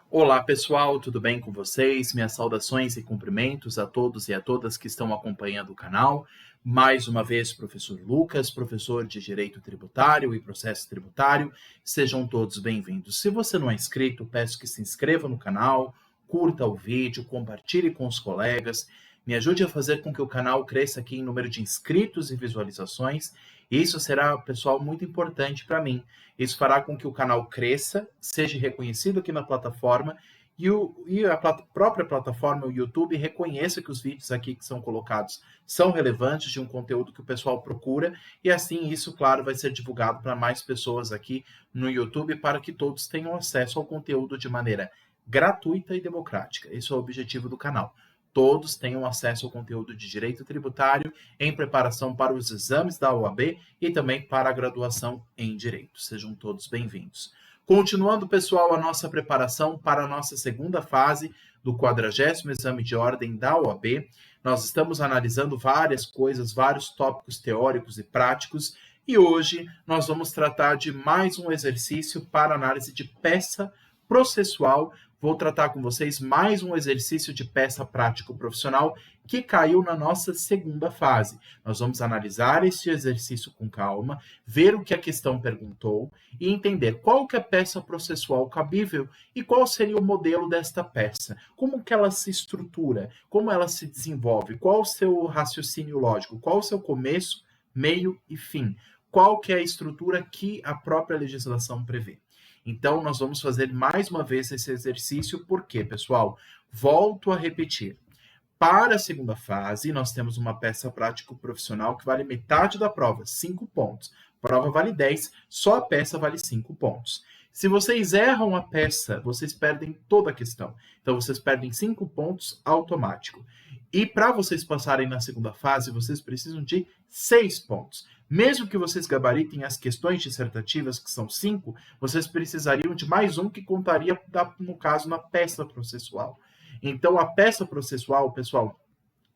Olá pessoal, tudo bem com vocês? Minhas saudações e cumprimentos a todos e a todas que estão acompanhando o canal. Mais uma vez, professor Lucas, professor de Direito Tributário e Processo Tributário. Sejam todos bem-vindos. Se você não é inscrito, peço que se inscreva no canal, curta o vídeo, compartilhe com os colegas, me ajude a fazer com que o canal cresça aqui em número de inscritos e visualizações. Isso será, pessoal, muito importante para mim. Isso fará com que o canal cresça, seja reconhecido aqui na plataforma e a própria plataforma, o YouTube, reconheça que os vídeos aqui que são colocados são relevantes, de um conteúdo que o pessoal procura, e assim isso, claro, vai ser divulgado para mais pessoas aqui no YouTube, para que todos tenham acesso ao conteúdo de maneira gratuita e democrática. Esse é o objetivo do canal. Todos tenham acesso ao conteúdo de direito tributário em preparação para os exames da OAB e também para a graduação em direito. Sejam todos bem-vindos. Continuando, pessoal, a nossa preparação para a nossa segunda fase do 40º exame de ordem da OAB, nós estamos analisando várias coisas, vários tópicos teóricos e práticos, e hoje nós vamos tratar de mais um exercício para análise de peça processual. Vou tratar com vocês mais um exercício de peça prático-profissional que caiu na nossa segunda fase. Nós vamos analisar esse exercício com calma, ver o que a questão perguntou e entender qual que é a peça processual cabível e qual seria o modelo desta peça, como que ela se estrutura, como ela se desenvolve, qual o seu raciocínio lógico, qual o seu começo, meio e fim, qual que é a estrutura que a própria legislação prevê. Então, nós vamos fazer mais uma vez esse exercício, porque, pessoal, volto a repetir. Para a segunda fase, nós temos uma peça prático-profissional que vale metade da prova, 5 pontos. A prova vale 10, só a peça vale 5 pontos. Se vocês erram a peça, vocês perdem toda a questão. Então, vocês perdem 5 pontos automático. E para vocês passarem na segunda fase, vocês precisam de 6 pontos. Mesmo que vocês gabaritem as questões dissertativas, que são 5, vocês precisariam de mais um que contaria, no caso, na peça processual. Então, a peça processual, pessoal,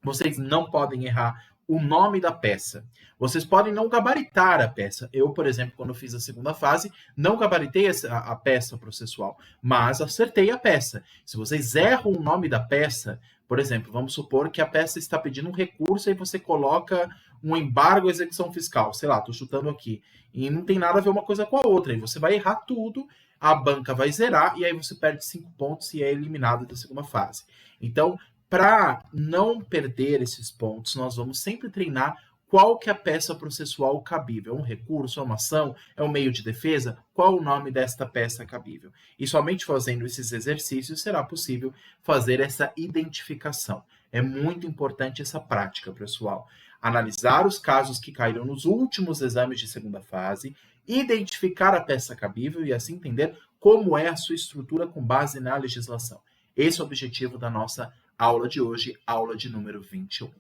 vocês não podem errar o nome da peça. Vocês podem não gabaritar a peça. Eu, por exemplo, quando fiz a segunda fase, não gabaritei a peça processual, mas acertei a peça. Se vocês erram o nome da peça, por exemplo, vamos supor que a peça está pedindo um recurso e você coloca um embargo à execução fiscal, sei lá, estou chutando aqui, e não tem nada a ver uma coisa com a outra, e você vai errar tudo, a banca vai zerar, e aí você perde 5 pontos e é eliminado da segunda fase. Então, para não perder esses pontos, nós vamos sempre treinar qual que é a peça processual cabível. É um recurso, é uma ação, é um meio de defesa? Qual o nome desta peça cabível? E somente fazendo esses exercícios será possível fazer essa identificação. É muito importante essa prática, pessoal. Analisar os casos que caíram nos últimos exames de segunda fase, identificar a peça cabível e assim entender como é a sua estrutura com base na legislação. Esse é o objetivo da nossa aula de hoje, aula de número 21.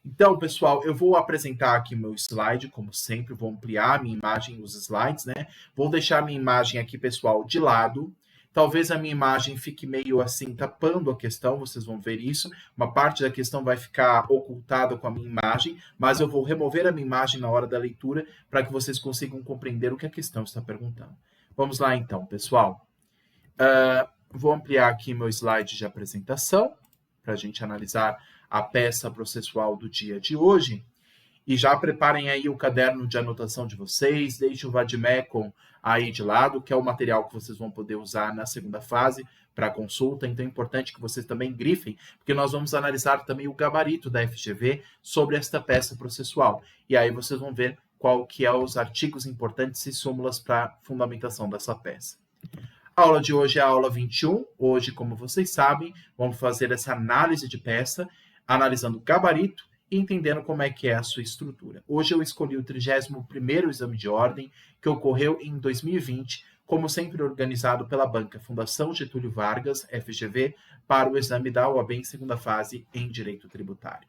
Então, pessoal, eu vou apresentar aqui meu slide, como sempre, vou ampliar a minha imagem, os slides, né? Vou deixar a minha imagem aqui, pessoal, de lado. Talvez a minha imagem fique meio assim, tapando a questão, vocês vão ver isso. Uma parte da questão vai ficar ocultada com a minha imagem, mas eu vou remover a minha imagem na hora da leitura para que vocês consigam compreender o que a questão está perguntando. Vamos lá, então, pessoal. Vou ampliar aqui meu slide de apresentação para a gente analisar a peça processual do dia de hoje. E já preparem aí o caderno de anotação de vocês, deixem o Vademecum aí de lado, que é o material que vocês vão poder usar na segunda fase para consulta. Então é importante que vocês também grifem, porque nós vamos analisar também o gabarito da FGV sobre esta peça processual. E aí vocês vão ver qual que é os artigos importantes e súmulas para fundamentação dessa peça. A aula de hoje é a aula 21. Hoje, como vocês sabem, vamos fazer essa análise de peça, analisando o gabarito e entendendo como é que é a sua estrutura. Hoje eu escolhi o 31º exame de ordem, que ocorreu em 2020, como sempre organizado pela banca Fundação Getúlio Vargas, FGV, para o exame da OAB em segunda fase em Direito Tributário.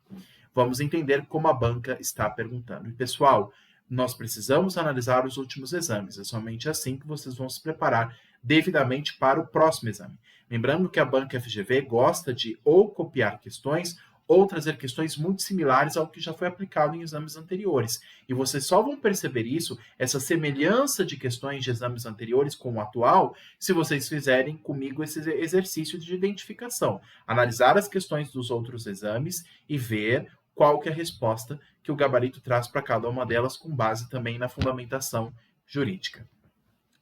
Vamos entender como a banca está perguntando. E, pessoal, nós precisamos analisar os últimos exames. É somente assim que vocês vão se preparar devidamente para o próximo exame. Lembrando que a banca FGV gosta de ou copiar questões ou trazer questões muito similares ao que já foi aplicado em exames anteriores. E vocês só vão perceber isso, essa semelhança de questões de exames anteriores com o atual, se vocês fizerem comigo esse exercício de identificação. Analisar as questões dos outros exames e ver qual que é a resposta que o gabarito traz para cada uma delas, com base também na fundamentação jurídica.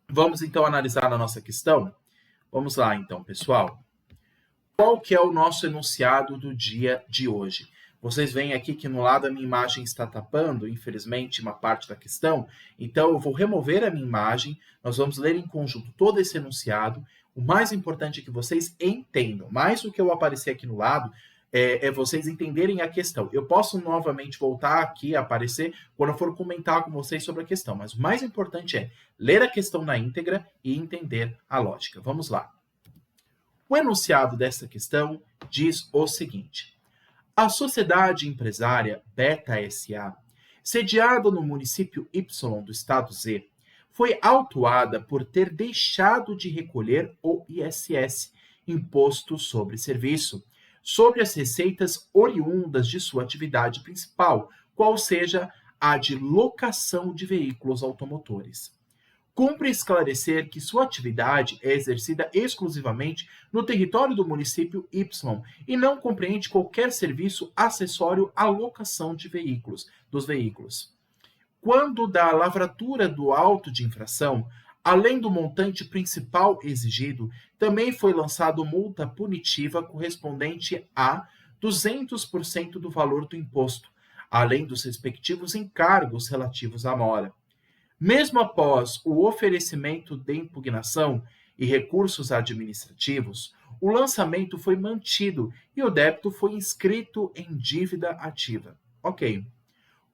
Vamos então analisar a nossa questão? Vamos lá então, pessoal. Qual que é o nosso enunciado do dia de hoje? Vocês veem aqui que no lado a minha imagem está tapando, infelizmente, uma parte da questão. Então, eu vou remover a minha imagem, nós vamos ler em conjunto todo esse enunciado. O mais importante é que vocês entendam, mais do que eu aparecer aqui no lado, é vocês entenderem a questão. Eu posso novamente voltar aqui a aparecer quando eu for comentar com vocês sobre a questão, mas o mais importante é ler a questão na íntegra e entender a lógica. Vamos lá. O enunciado dessa questão diz o seguinte: a sociedade empresária Beta SA, sediada no município Y do estado Z, foi autuada por ter deixado de recolher o ISS, Imposto sobre Serviço, sobre as receitas oriundas de sua atividade principal, qual seja a de locação de veículos automotores. Cumpre esclarecer que sua atividade é exercida exclusivamente no território do município Y e não compreende qualquer serviço acessório à locação de dos veículos. Quando da lavratura do auto de infração, além do montante principal exigido, também foi lançado multa punitiva correspondente a 200% do valor do imposto, além dos respectivos encargos relativos à mora. Mesmo após o oferecimento de impugnação e recursos administrativos, o lançamento foi mantido e o débito foi inscrito em dívida ativa. Ok.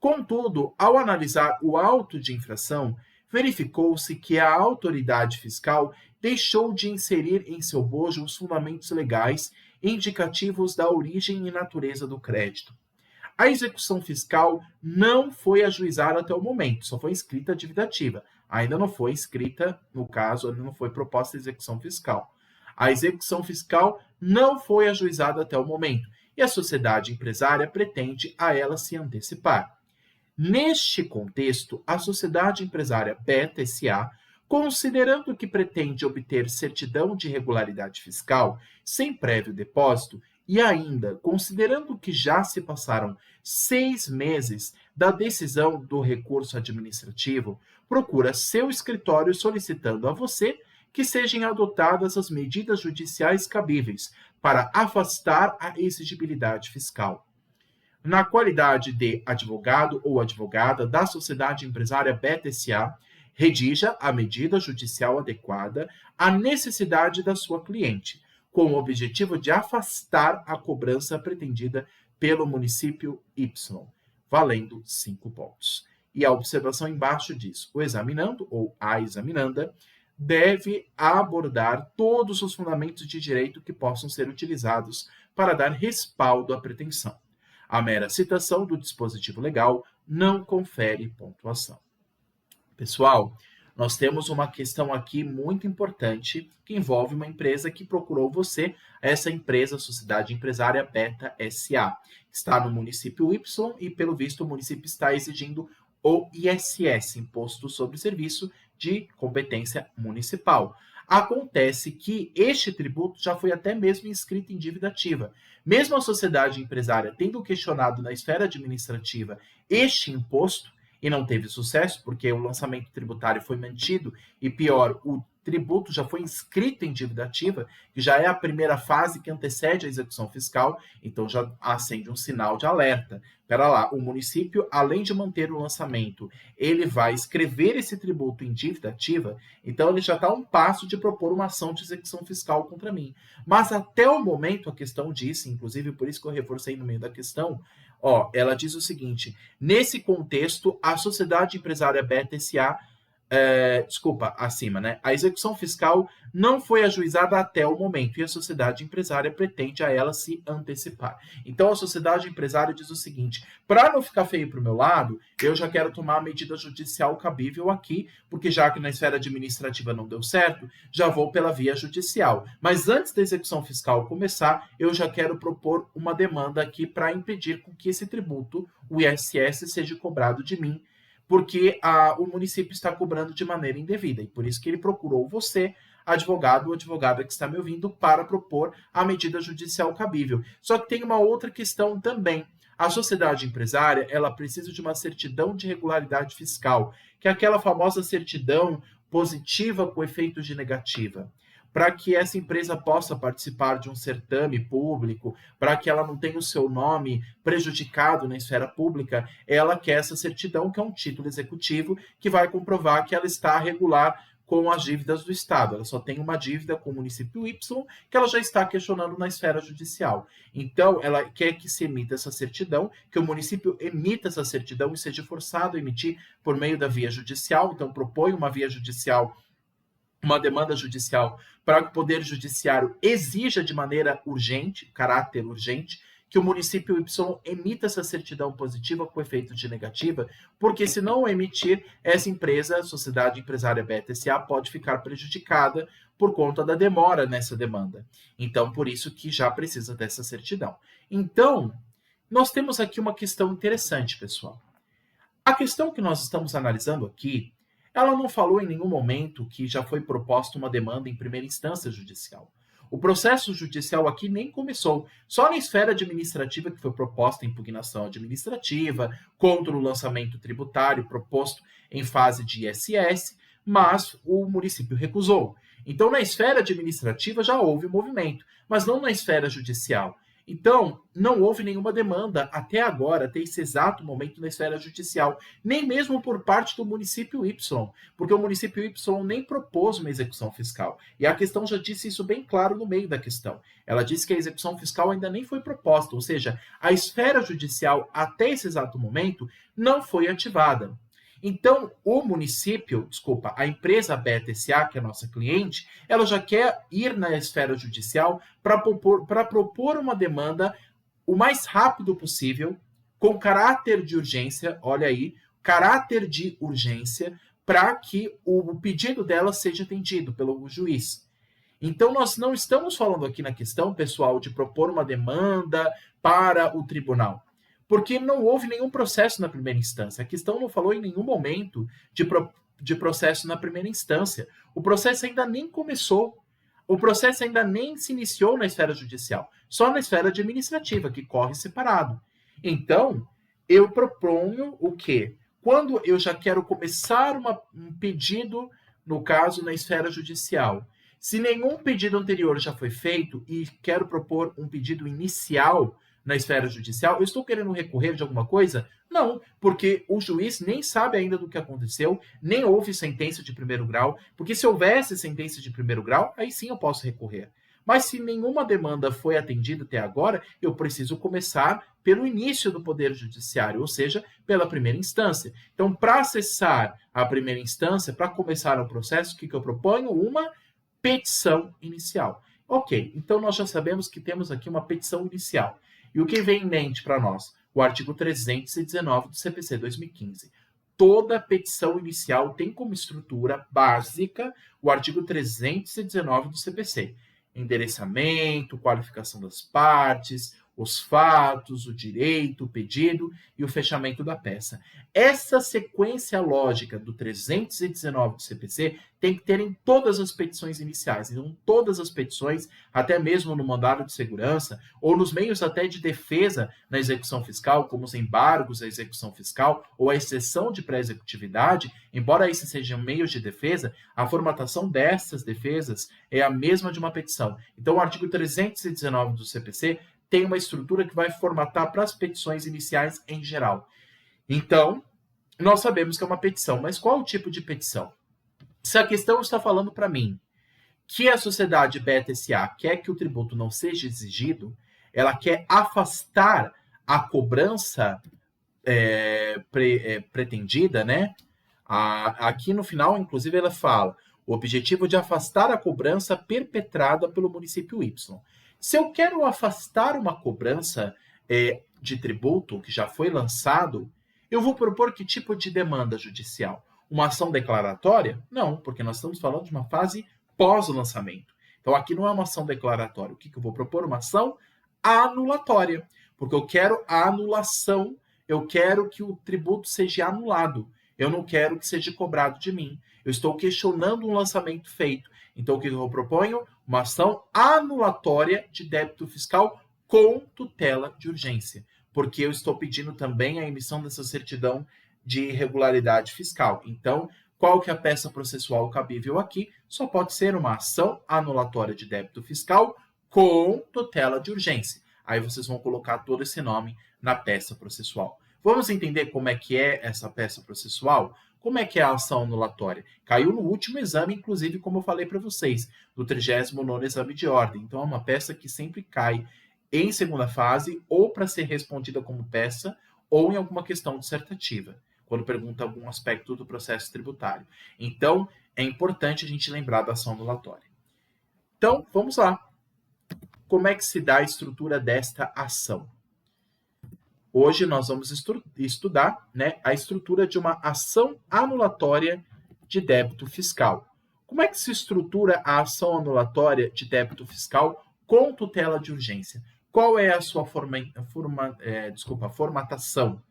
Contudo, ao analisar o auto de infração, verificou-se que a autoridade fiscal deixou de inserir em seu bojo os fundamentos legais indicativos da origem e natureza do crédito. A execução fiscal não foi ajuizada até o momento, só foi inscrita a dívida ativa. Ainda não foi inscrita, no caso, ainda não foi proposta a execução fiscal. A execução fiscal não foi ajuizada até o momento e a sociedade empresária pretende a ela se antecipar. Neste contexto, a sociedade empresária Beta SA, considerando que pretende obter certidão de regularidade fiscal sem prévio depósito e ainda considerando que já se passaram 6 meses da decisão do recurso administrativo, procura seu escritório solicitando a você que sejam adotadas as medidas judiciais cabíveis para afastar a exigibilidade fiscal. Na qualidade de advogado ou advogada da sociedade empresária Beta SA, redija a medida judicial adequada à necessidade da sua cliente, com o objetivo de afastar a cobrança pretendida pelo município Y, valendo 5 pontos. E a observação embaixo diz: o examinando ou a examinanda deve abordar todos os fundamentos de direito que possam ser utilizados para dar respaldo à pretensão. A mera citação do dispositivo legal não confere pontuação. Pessoal, nós temos uma questão aqui muito importante que envolve uma empresa que procurou você, essa empresa, Sociedade Empresária Beta SA. Está no município Y e, pelo visto, o município está exigindo o ISS, Imposto sobre Serviço de Competência Municipal. Acontece que este tributo já foi até mesmo inscrito em dívida ativa. Mesmo a sociedade empresária tendo questionado na esfera administrativa este imposto, e não teve sucesso, porque o lançamento tributário foi mantido, e pior, o tributo já foi inscrito em dívida ativa, que já é a primeira fase que antecede a execução fiscal, então já acende um sinal de alerta. Espera lá, o município, além de manter o lançamento, ele vai escrever esse tributo em dívida ativa, então ele já está a um passo de propor uma ação de execução fiscal contra mim. Mas até o momento, a questão disse, inclusive por isso que eu reforcei no meio da questão, ela diz o seguinte: nesse contexto, a sociedade empresária Beta SA acima, né? A execução fiscal não foi ajuizada até o momento e a sociedade empresária pretende a ela se antecipar. Então a sociedade empresária diz o seguinte: para não ficar feio para o meu lado, eu já quero tomar a medida judicial cabível aqui, porque já que na esfera administrativa não deu certo, já vou pela via judicial. Mas antes da execução fiscal começar, eu já quero propor uma demanda aqui para impedir com que esse tributo, o ISS, seja cobrado de mim, porque o município está cobrando de maneira indevida. E por isso que ele procurou você, advogado ou advogada que está me ouvindo, para propor a medida judicial cabível. Só que tem uma outra questão também. A sociedade empresária, ela precisa de uma certidão de regularidade fiscal, que é aquela famosa certidão positiva com efeito de negativa, para que essa empresa possa participar de um certame público, para que ela não tenha o seu nome prejudicado na esfera pública, ela quer essa certidão, que é um título executivo, que vai comprovar que ela está regular com as dívidas do Estado. Ela só tem uma dívida com o município Y, que ela já está questionando na esfera judicial. Então, ela quer que se emita essa certidão, que o município emita essa certidão e seja forçado a emitir por meio da via judicial. Então, propõe uma via judicial, uma demanda judicial, para que o Poder Judiciário exija de maneira urgente, caráter urgente, que o município Y emita essa certidão positiva com efeito de negativa, porque se não emitir, essa empresa, a Sociedade Empresária BET-SA, pode ficar prejudicada por conta da demora nessa demanda. Então, por isso que já precisa dessa certidão. Então, nós temos aqui uma questão interessante, pessoal. A questão que nós estamos analisando aqui, ela não falou em nenhum momento que já foi proposta uma demanda em primeira instância judicial. O processo judicial aqui nem começou. Só na esfera administrativa que foi proposta a impugnação administrativa contra o lançamento tributário proposto em fase de ISS, mas o município recusou. Então, na esfera administrativa já houve movimento, mas não na esfera judicial. Então, não houve nenhuma demanda até agora, até esse exato momento, na esfera judicial, nem mesmo por parte do município Y, porque o município Y nem propôs uma execução fiscal. E a questão já disse isso bem claro no meio da questão. Ela disse que a execução fiscal ainda nem foi proposta, ou seja, a esfera judicial, até esse exato momento, não foi ativada. Então, o município, a empresa BET-SA, que é a nossa cliente, ela já quer ir na esfera judicial para propor uma demanda o mais rápido possível, com caráter de urgência, olha aí, caráter de urgência, para que o pedido dela seja atendido pelo juiz. Então, nós não estamos falando aqui na questão, pessoal, de propor uma demanda para o tribunal, porque não houve nenhum processo na primeira instância. A questão não falou em nenhum momento de processo na primeira instância. O processo ainda nem começou. O processo ainda nem se iniciou na esfera judicial, só na esfera administrativa, que corre separado. Então, eu proponho o quê? Quando eu já quero começar um pedido, no caso, na esfera judicial, se nenhum pedido anterior já foi feito e quero propor um pedido inicial na esfera judicial, eu estou querendo recorrer de alguma coisa? Não, porque o juiz nem sabe ainda do que aconteceu, nem houve sentença de primeiro grau, porque se houvesse sentença de primeiro grau, aí sim eu posso recorrer. Mas se nenhuma demanda foi atendida até agora, eu preciso começar pelo início do Poder Judiciário, ou seja, pela primeira instância. Então, para acessar a primeira instância, para começar o processo, o que eu proponho? Uma petição inicial. Ok, então nós já sabemos que temos aqui uma petição inicial. E o que vem em mente para nós? O artigo 319 do CPC 2015. Toda petição inicial tem como estrutura básica o artigo 319 do CPC. Endereçamento, qualificação das partes, os fatos, o direito, o pedido e o fechamento da peça. Essa sequência lógica do 319 do CPC tem que ter em todas as petições iniciais. Então, todas as petições, até mesmo no mandado de segurança, ou nos meios até de defesa na execução fiscal, como os embargos à execução fiscal, ou a exceção de pré-executividade, embora esses sejam meios de defesa, a formatação dessas defesas é a mesma de uma petição. Então, o artigo 319 do CPC tem uma estrutura que vai formatar para as petições iniciais em geral. Então, nós sabemos que é uma petição, mas qual o tipo de petição? Se a questão está falando para mim que a sociedade BET-SA quer que o tributo não seja exigido, ela quer afastar a cobrança pretendida, né? Aqui no final, inclusive, ela fala o objetivo de afastar a cobrança perpetrada pelo município Y. Se eu quero afastar uma cobrança de tributo que já foi lançado, eu vou propor que tipo de demanda judicial? Uma ação declaratória? Não, porque nós estamos falando de uma fase pós-lançamento. Então, aqui não é uma ação declaratória. O que eu vou propor? Uma ação anulatória, porque eu quero a anulação, eu quero que o tributo seja anulado. Eu não quero que seja cobrado de mim. Eu estou questionando um lançamento feito. Então, o que eu proponho? Uma ação anulatória de débito fiscal com tutela de urgência, porque eu estou pedindo também a emissão dessa certidão de irregularidade fiscal. Então, qual que é a peça processual cabível aqui? Só pode ser uma ação anulatória de débito fiscal com tutela de urgência. Aí vocês vão colocar todo esse nome na peça processual. Vamos entender como é que é essa peça processual? Como é que é a ação anulatória? Caiu no último exame, inclusive, como eu falei para vocês, do 39º exame de ordem. Então, é uma peça que sempre cai em segunda fase, ou para ser respondida como peça, ou em alguma questão dissertativa, quando pergunta algum aspecto do processo tributário. Então, é importante a gente lembrar da ação anulatória. Então, vamos lá. Como é que se dá a estrutura desta ação? Hoje nós vamos estudar, a estrutura de uma ação anulatória de débito fiscal. Como é que se estrutura a ação anulatória de débito fiscal com tutela de urgência? Qual é a sua formatação?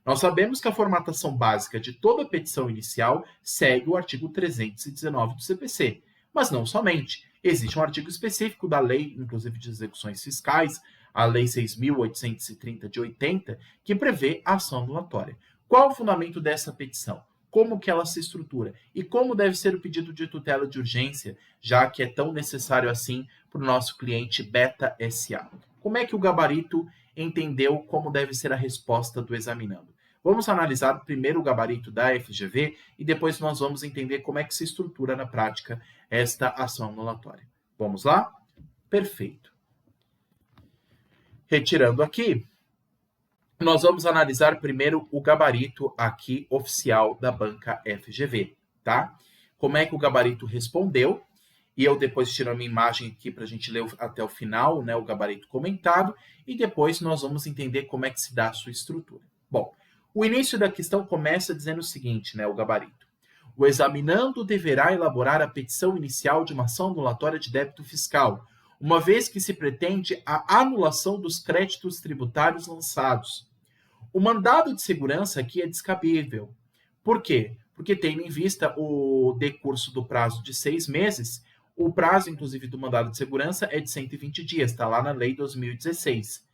Nós sabemos que a formatação básica de toda petição inicial segue o artigo 319 do CPC, mas não somente. Existe um artigo específico da Lei, inclusive de execuções fiscais, a Lei 6.830 de 80, que prevê a ação anulatória. Qual o fundamento dessa petição? Como que ela se estrutura? E como deve ser o pedido de tutela de urgência, já que é tão necessário assim para o nosso cliente Beta SA? Como é que o gabarito entendeu como deve ser a resposta do examinando? Vamos analisar primeiro o gabarito da FGV e depois nós vamos entender como é que se estrutura na prática esta ação anulatória. Vamos lá? Perfeito. Retirando aqui, nós vamos analisar primeiro o gabarito aqui oficial da banca FGV, tá? Como é que o gabarito respondeu? E eu depois tiro a minha imagem aqui para a gente ler até o final, o gabarito comentado, e depois nós vamos entender como é que se dá a sua estrutura. Bom, o início da questão começa dizendo o seguinte, o gabarito. O examinando deverá elaborar a petição inicial de uma ação anulatória de débito fiscal, uma vez que se pretende a anulação dos créditos tributários lançados. O mandado de segurança aqui é descabível. Por quê? Porque tendo em vista o decurso do prazo de 6 meses, o prazo, inclusive, do mandado de segurança é de 120 dias, está lá na Lei 2016.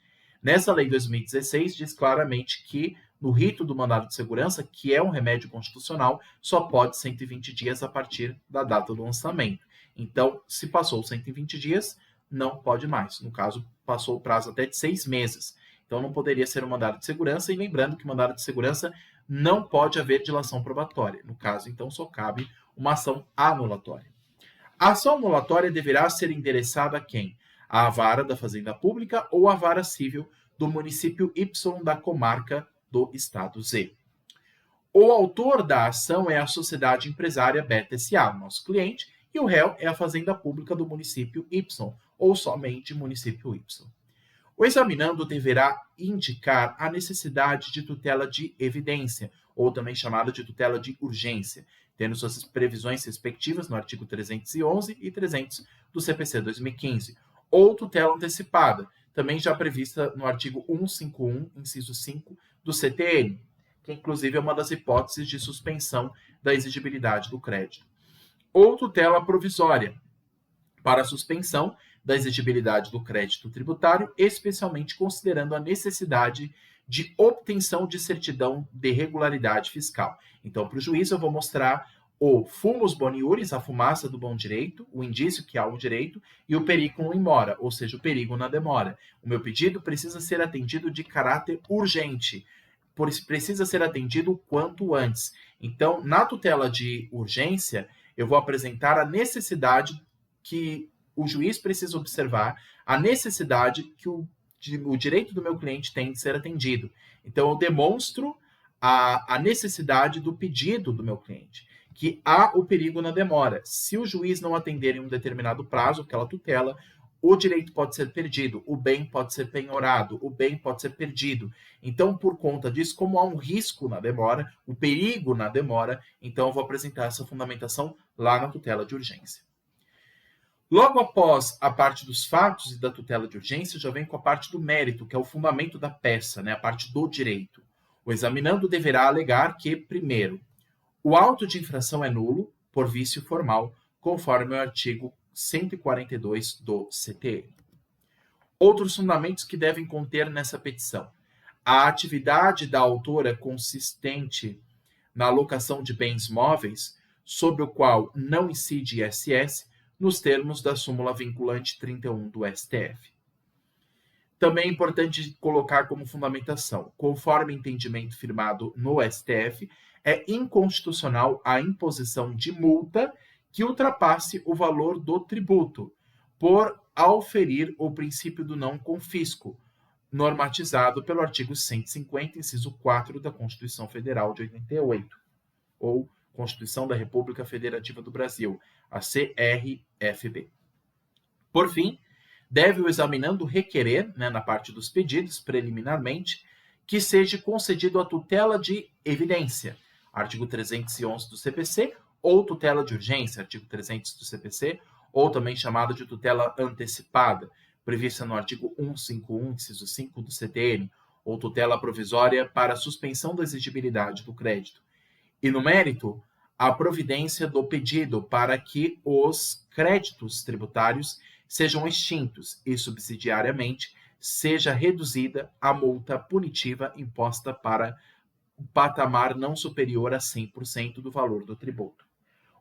Nessa Lei 2016, diz claramente que no rito do mandado de segurança, que é um remédio constitucional, só pode 120 dias a partir da data do lançamento. Então, se passou 120 dias, não pode mais. No caso, passou o prazo até de 6 meses. Então, não poderia ser um mandado de segurança. E lembrando que mandado de segurança não pode haver dilação probatória. No caso, então, só cabe uma ação anulatória. A ação anulatória deverá ser endereçada a quem? À vara da Fazenda Pública ou à vara civil do município Y da comarca do estado Z. O autor da ação é a sociedade empresária Beta SA, nosso cliente, e o réu é a Fazenda Pública do município Y, ou somente município Y. O examinando deverá indicar a necessidade de tutela de evidência, ou também chamada de tutela de urgência, tendo suas previsões respectivas no artigo 311 e 300 do CPC 2015, ou tutela antecipada, também já prevista no artigo 151, inciso 5 do CTN, que inclusive é uma das hipóteses de suspensão da exigibilidade do crédito. Ou tutela provisória, para a suspensão da exigibilidade do crédito tributário, especialmente considerando a necessidade de obtenção de certidão de regularidade fiscal. Então, para o juiz, eu vou mostrar o fumus boniuris, a fumaça do bom direito, o indício que há um direito, e o periculum in mora, ou seja, o perigo na demora. O meu pedido precisa ser atendido de caráter urgente, precisa ser atendido o quanto antes. Então, na tutela de urgência, eu vou apresentar a necessidade que o juiz precisa observar, a necessidade que o direito do meu cliente tem de ser atendido. Então, eu demonstro a necessidade do pedido do meu cliente, que há o perigo na demora. Se o juiz não atender em um determinado prazo, aquela tutela, o direito pode ser perdido, o bem pode ser penhorado, o bem pode ser perdido. Então, por conta disso, como há um risco na demora, o perigo na demora, então eu vou apresentar essa fundamentação lá na tutela de urgência. Logo após a parte dos fatos e da tutela de urgência, já vem com a parte do mérito, que é o fundamento da peça, né, a parte do direito. O examinando deverá alegar que, primeiro, o auto de infração é nulo por vício formal, conforme o artigo 142 do CTN. Outros fundamentos que devem conter nessa petição. A atividade da autora consistente na alocação de bens móveis, sobre o qual não incide ISS, nos termos da súmula vinculante 31 do STF. Também é importante colocar como fundamentação, conforme entendimento firmado no STF, é inconstitucional a imposição de multa que ultrapasse o valor do tributo, por auferir o princípio do não confisco, normatizado pelo artigo 150, inciso 4 da Constituição Federal de 88, ou Constituição da República Federativa do Brasil, a CRFB. Por fim, deve o examinando requerer, na parte dos pedidos, preliminarmente, que seja concedido a tutela de evidência, artigo 311 do CPC, ou tutela de urgência, artigo 300 do CPC, ou também chamada de tutela antecipada, prevista no artigo 151, inciso 5 do CTN, ou tutela provisória para suspensão da exigibilidade do crédito. E no mérito, a providência do pedido para que os créditos tributários sejam extintos e, subsidiariamente, seja reduzida a multa punitiva imposta para o patamar não superior a 100% do valor do tributo.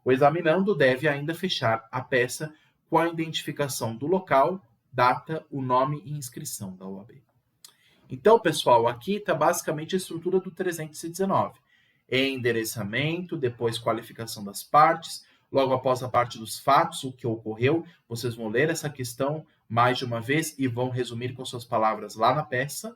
O examinando deve ainda fechar a peça com a identificação do local, data, o nome e inscrição da OAB. Então, pessoal, aqui está basicamente a estrutura do 319. Endereçamento, depois qualificação das partes, logo após a parte dos fatos, o que ocorreu, vocês vão ler essa questão mais de uma vez e vão resumir com suas palavras lá na peça.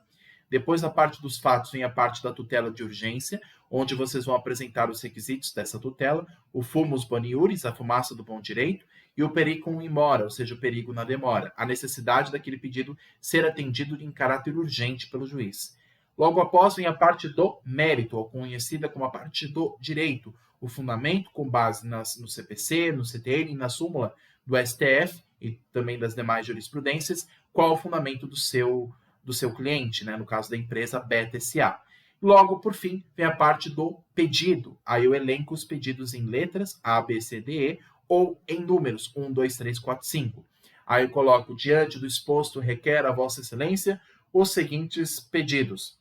Depois da parte dos fatos vem a parte da tutela de urgência, onde vocês vão apresentar os requisitos dessa tutela, o fumus boniuris, a fumaça do bom direito, e o pericum in mora, ou seja, o perigo na demora, a necessidade daquele pedido ser atendido em caráter urgente pelo juiz. Logo após vem a parte do mérito, ou conhecida como a parte do direito, o fundamento com base no CPC, no CTN, na súmula do STF e também das demais jurisprudências, qual o fundamento do seu cliente, no caso da empresa Beta SA. Logo, por fim, vem a parte do pedido. Aí eu elenco os pedidos em letras A, B, C, D, E, ou em números 1, 2, 3, 4, 5. Aí eu coloco, diante do exposto, requer a Vossa Excelência os seguintes pedidos.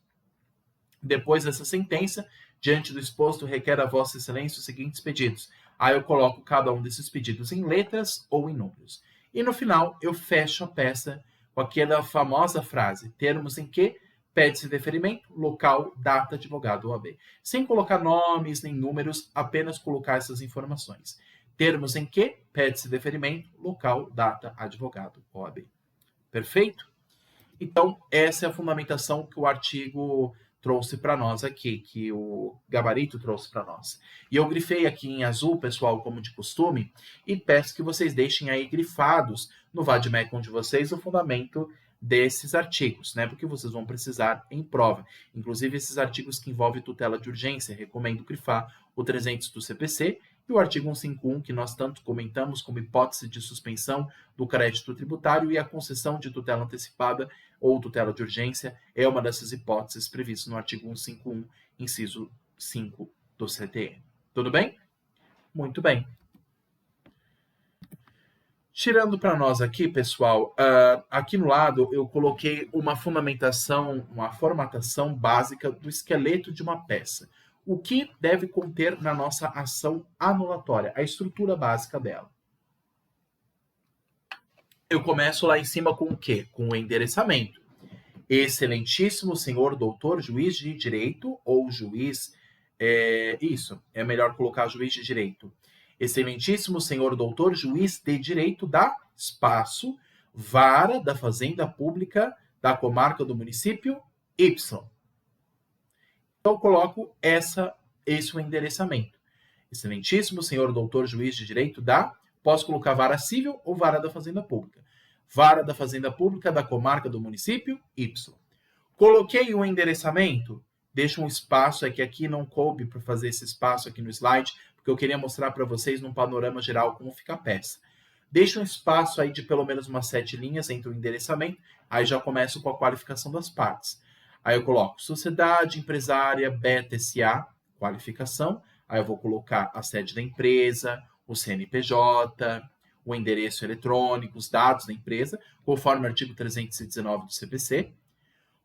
Depois dessa sentença, diante do exposto, requer a Vossa Excelência os seguintes pedidos. Aí eu coloco cada um desses pedidos em letras ou em números. E no final, eu fecho a peça com aquela famosa frase, termos em que pede-se deferimento, local, data, advogado, OAB. Sem colocar nomes nem números, apenas colocar essas informações. Termos em que pede-se deferimento, local, data, advogado, OAB. Perfeito? Então, essa é a fundamentação que o artigo trouxe para nós aqui, que o gabarito trouxe para nós. E eu grifei aqui em azul, pessoal, como de costume, e peço que vocês deixem aí grifados no vademecum de vocês o fundamento desses artigos, porque vocês vão precisar em prova. Inclusive, esses artigos que envolvem tutela de urgência, recomendo grifar o 300 do CPC e o artigo 151, que nós tanto comentamos como hipótese de suspensão do crédito tributário, e a concessão de tutela antecipada ou tutela de urgência é uma dessas hipóteses previstas no artigo 151, inciso 5 do CTN. Tudo bem? Muito bem. Tirando para nós aqui, pessoal, aqui no lado eu coloquei uma fundamentação, uma formatação básica do esqueleto de uma peça. O que deve conter na nossa ação anulatória, a estrutura básica dela. Eu começo lá em cima com o quê? Com o endereçamento. Excelentíssimo senhor doutor juiz de direito, ou juiz... isso, é melhor colocar juiz de direito. Excelentíssimo senhor doutor juiz de direito da espaço, vara da fazenda pública da comarca do município Y. Então, eu coloco esse é o endereçamento. Excelentíssimo senhor doutor juiz de direito da... Posso colocar vara civil ou vara da Fazenda Pública. Vara da Fazenda Pública da comarca do município Y. Coloquei o endereçamento, deixo um espaço, é que aqui não coube para fazer esse espaço aqui no slide, porque eu queria mostrar para vocês num panorama geral como fica a peça. Deixo um espaço aí de pelo menos umas 7 linhas entre o endereçamento, aí já começo com a qualificação das partes. Aí eu coloco Sociedade Empresária Beta S.A., qualificação, aí eu vou colocar a sede da empresa, o CNPJ, o endereço eletrônico, os dados da empresa, conforme o artigo 319 do CPC,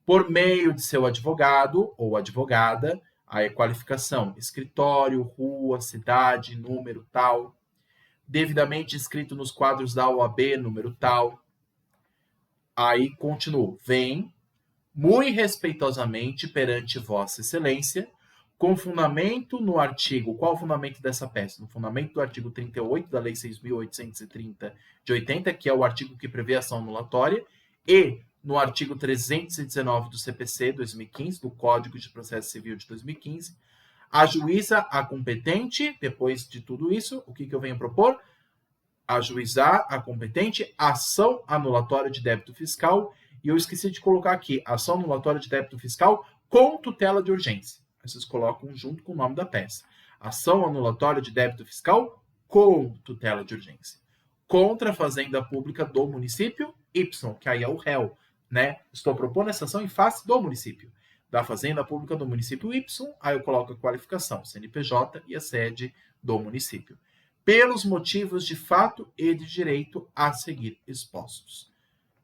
por meio de seu advogado ou advogada, aí a qualificação, escritório, rua, cidade, número tal, devidamente inscrito nos quadros da OAB, número tal. Aí continuo, vem, muito respeitosamente perante Vossa Excelência, com fundamento no artigo... Qual o fundamento dessa peça? No fundamento do artigo 38 da Lei 6.830 de 80, que é o artigo que prevê a ação anulatória, e no artigo 319 do CPC 2015, do Código de Processo Civil de 2015, a juíza, a competente, depois de tudo isso, o que eu venho propor? Ajuizar a competente ação anulatória de débito fiscal, e eu esqueci de colocar aqui, ação anulatória de débito fiscal com tutela de urgência. Vocês colocam junto com o nome da peça. Ação anulatória de débito fiscal com tutela de urgência. Contra a Fazenda Pública do município Y, que aí é o réu, né? Estou propondo essa ação em face do município. Da Fazenda Pública do município Y, aí eu coloco a qualificação, CNPJ e a sede do município. Pelos motivos de fato e de direito a seguir expostos.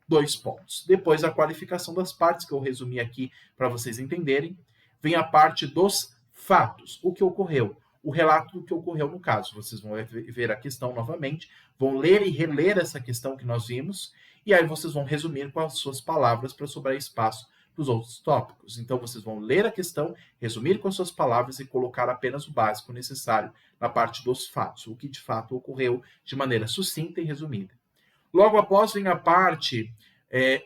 2 pontos. Depois a qualificação das partes, que eu resumi aqui para vocês entenderem. Vem a parte dos fatos, o que ocorreu, o relato do que ocorreu no caso. Vocês vão ver a questão novamente, vão ler e reler essa questão que nós vimos, e aí vocês vão resumir com as suas palavras para sobrar espaço para os outros tópicos. Então, vocês vão ler a questão, resumir com as suas palavras e colocar apenas o básico necessário na parte dos fatos, o que de fato ocorreu de maneira sucinta e resumida. Logo após vem a parte...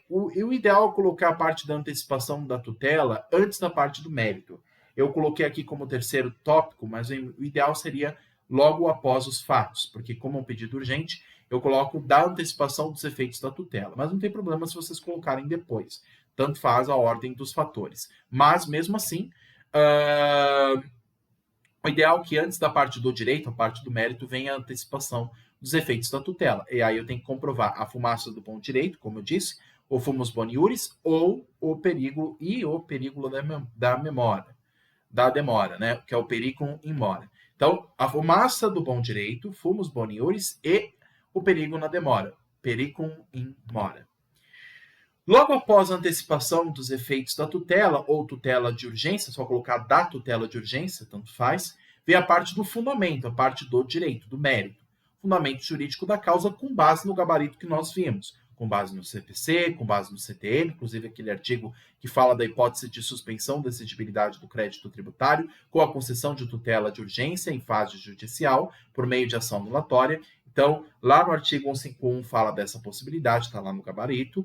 o ideal é colocar a parte da antecipação da tutela antes da parte do mérito. Eu coloquei aqui como terceiro tópico, mas o ideal seria logo após os fatos, porque como é um pedido urgente, eu coloco da antecipação dos efeitos da tutela. Mas não tem problema se vocês colocarem depois. Tanto faz a ordem dos fatores. Mas, mesmo assim, o ideal é que antes da parte do direito, a parte do mérito, venha a antecipação dos efeitos da tutela. E aí eu tenho que comprovar a fumaça do bom direito, como eu disse, o fumus boni iuris, ou o perigo da demora, né? Que é o periculum in mora. Então, a fumaça do bom direito, fumus boni iuris, e o perigo na demora, periculum in mora. Logo após a antecipação dos efeitos da tutela, ou tutela de urgência, só colocar da tutela de urgência, tanto faz, vem a parte do fundamento, a parte do direito, do mérito. Fundamento jurídico da causa com base no gabarito que nós vimos, com base no CPC, com base no CTN, inclusive aquele artigo que fala da hipótese de suspensão da exigibilidade do crédito tributário, com a concessão de tutela de urgência em fase judicial, por meio de ação anulatória. Então, lá no artigo 151 fala dessa possibilidade, está lá no gabarito.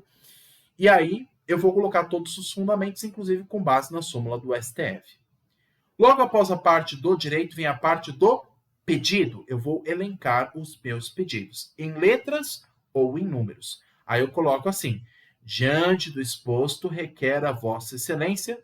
E aí, eu vou colocar todos os fundamentos, inclusive com base na súmula do STF. Logo após a parte do direito, vem a parte do pedido. Eu vou elencar os meus pedidos, em letras ou em números. Aí eu coloco assim, diante do exposto, requer a Vossa Excelência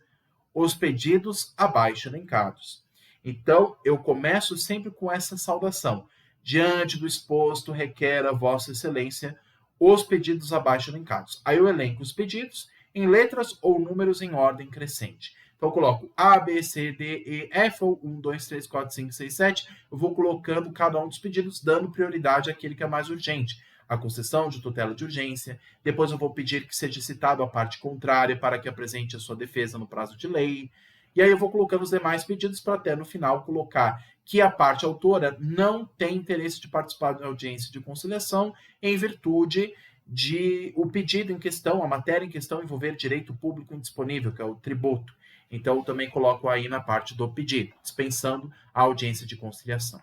os pedidos abaixo elencados. Então, eu começo sempre com essa saudação. Diante do exposto, requer a Vossa Excelência os pedidos abaixo elencados. Aí eu elenco os pedidos em letras ou números em ordem crescente. Então, eu coloco A, B, C, D, E, F, ou 1, 2, 3, 4, 5, 6, 7. Eu vou colocando cada um dos pedidos, dando prioridade àquele que é mais urgente. A concessão de tutela de urgência. Depois eu vou pedir que seja citado a parte contrária para que apresente a sua defesa no prazo de lei. E aí eu vou colocando os demais pedidos para até no final colocar que a parte autora não tem interesse de participar da audiência de conciliação em virtude de o pedido em questão, a matéria em questão envolver direito público indisponível, que é o tributo. Então eu também coloco aí na parte do pedido, dispensando a audiência de conciliação.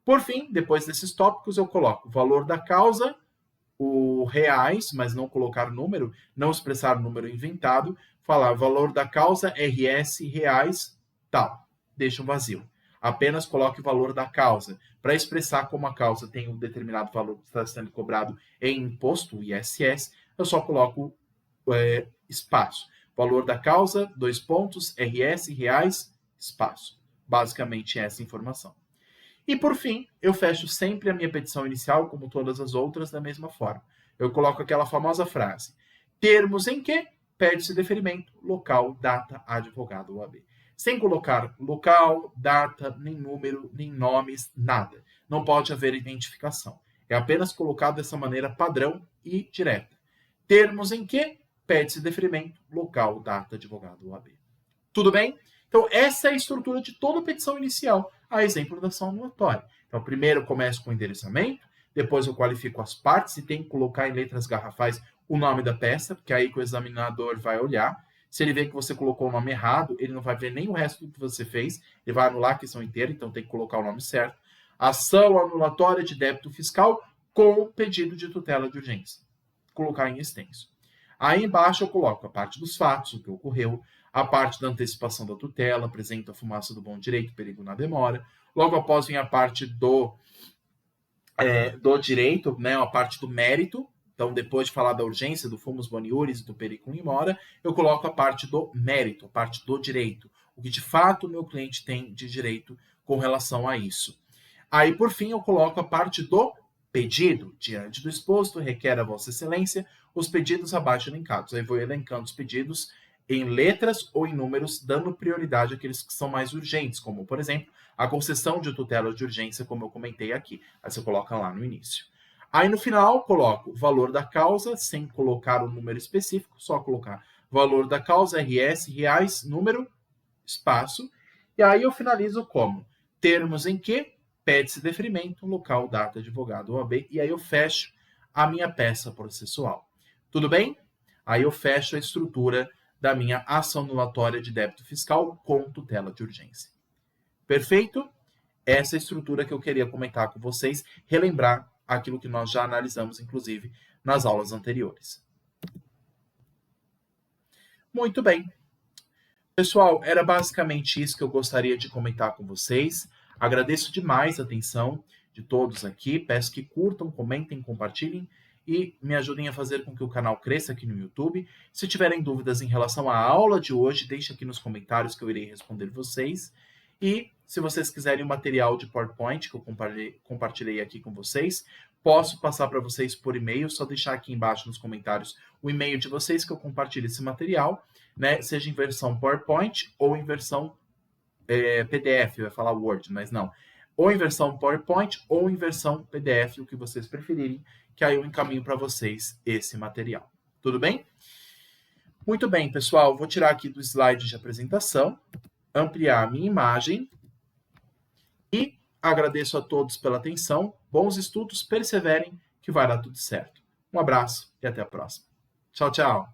Por fim, depois desses tópicos, eu coloco o valor da causa, o reais, mas não colocar número, não expressar número inventado, falar valor da causa, RS, reais, tal. Deixa um vazio. Apenas coloque o valor da causa. Para expressar como a causa tem um determinado valor que está sendo cobrado em imposto, ISS, eu só coloco espaço. Valor da causa, 2 pontos, RS, reais, espaço. Basicamente essa informação. E por fim, eu fecho sempre a minha petição inicial, como todas as outras, da mesma forma. Eu coloco aquela famosa frase: termos em que pede-se deferimento, local, data, advogado, OAB. Sem colocar local, data, nem número, nem nomes, nada. Não pode haver identificação. É apenas colocado dessa maneira padrão e direta. Termos em que pede-se deferimento, local, data, advogado, OAB. Tudo bem? Então, essa é a estrutura de toda a petição inicial, a exemplo da ação anulatória. Então, primeiro eu começo com o endereçamento, depois eu qualifico as partes e tenho que colocar em letras garrafais o nome da peça, porque aí que o examinador vai olhar. Se ele vê que você colocou o nome errado, ele não vai ver nem o resto do que você fez, ele vai anular a questão inteira, então tem que colocar o nome certo. Ação anulatória de débito fiscal com pedido de tutela de urgência. Colocar em extenso. Aí embaixo eu coloco a parte dos fatos, o que ocorreu, a parte da antecipação da tutela, apresenta a fumaça do bom direito, perigo na demora. Logo após vem a parte do direito, né, a parte do mérito. Então, depois de falar da urgência, do fumus boni iuris e do periculum in mora, eu coloco a parte do mérito, a parte do direito. O que de fato o meu cliente tem de direito com relação a isso. Aí, por fim, eu coloco a parte do pedido. Diante do exposto, requer a Vossa Excelência os pedidos abaixo elencados. Aí vou elencando os pedidos em letras ou em números, dando prioridade àqueles que são mais urgentes, como, por exemplo, a concessão de tutela de urgência, como eu comentei aqui. Aí você coloca lá no início. Aí no final, coloco o valor da causa, sem colocar o número específico, só colocar valor da causa, RS, reais, número, espaço. E aí eu finalizo como? Termos em que pede-se deferimento, local, data, advogado, OAB, e aí eu fecho a minha peça processual. Tudo bem? Aí eu fecho a estrutura da minha ação anulatória de débito fiscal com tutela de urgência. Perfeito? Essa é a estrutura que eu queria comentar com vocês, relembrar aquilo que nós já analisamos, inclusive, nas aulas anteriores. Muito bem. Pessoal, era basicamente isso que eu gostaria de comentar com vocês. Agradeço demais a atenção de todos aqui. Peço que curtam, comentem, compartilhem e me ajudem a fazer com que o canal cresça aqui no YouTube. Se tiverem dúvidas em relação à aula de hoje, deixe aqui nos comentários que eu irei responder vocês. E se vocês quiserem o material de PowerPoint que eu compartilhei aqui com vocês, posso passar para vocês por e-mail, só deixar aqui embaixo nos comentários o e-mail de vocês que eu compartilho esse material, né? Seja em versão PowerPoint ou em versão PDF, eu ia falar Word, mas não. Ou em versão PowerPoint ou em versão PDF, o que vocês preferirem, que aí eu encaminho para vocês esse material. Tudo bem? Muito bem, pessoal. Vou tirar aqui do slide de apresentação, ampliar a minha imagem e agradeço a todos pela atenção. Bons estudos, perseverem, que vai dar tudo certo. Um abraço e até a próxima. Tchau, tchau.